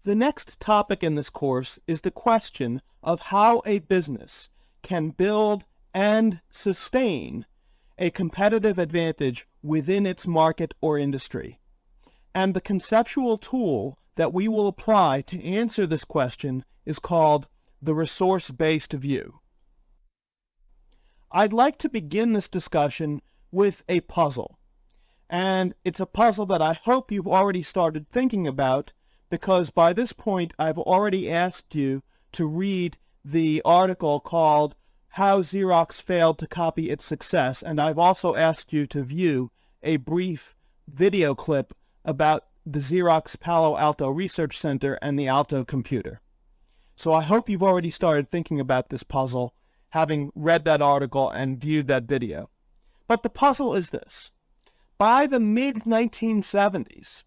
The next topic in this course is the question of how a business can build and sustain a competitive advantage within its market or industry. And the conceptual tool that we will apply to answer this question is called the resource-based view. I'd like to begin this discussion with a puzzle. And it's a puzzle that I hope you've already started thinking about, because by this point I've already asked you to read the article called How Xerox Failed to Copy Its Success, and I've also asked you to view a brief video clip about the Xerox Palo Alto Research Center and the Alto computer. So I hope you've already started thinking about this puzzle, having read that article and viewed that video. But the puzzle is this. By the mid-1970s,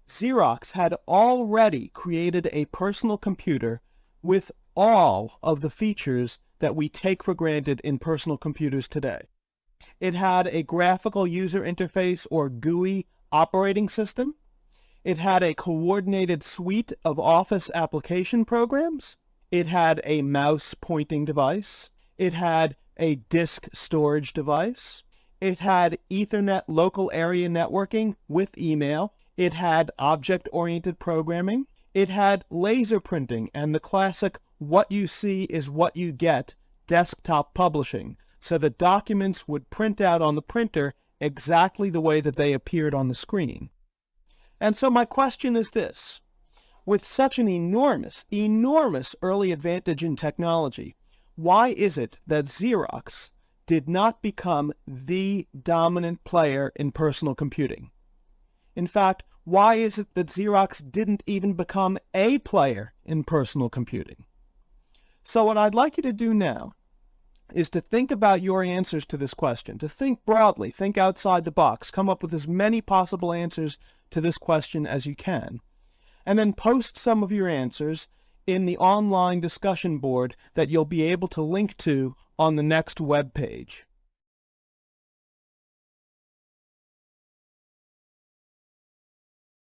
Xerox had already created a personal computer with all of the features that we take for granted in personal computers today. It had a graphical user interface, or GUI, operating system. It had a coordinated suite of Office application programs. It had a mouse pointing device. It had a disk storage device. It had Ethernet local area networking with email. It had object-oriented programming. It had laser printing and the classic what you see is what you get desktop publishing, so the documents would print out on the printer exactly the way that they appeared on the screen. And so my question is this. With such an enormous early advantage in technology, why is it that Xerox did not become the dominant player in personal computing? In fact, why is it that Xerox didn't even become a player in personal computing? So what I'd like you to do now is to think about your answers to this question, to think broadly, think outside the box, come up with as many possible answers to this question as you can, and then post some of your answers in the online discussion board that you'll be able to link to on the next web page.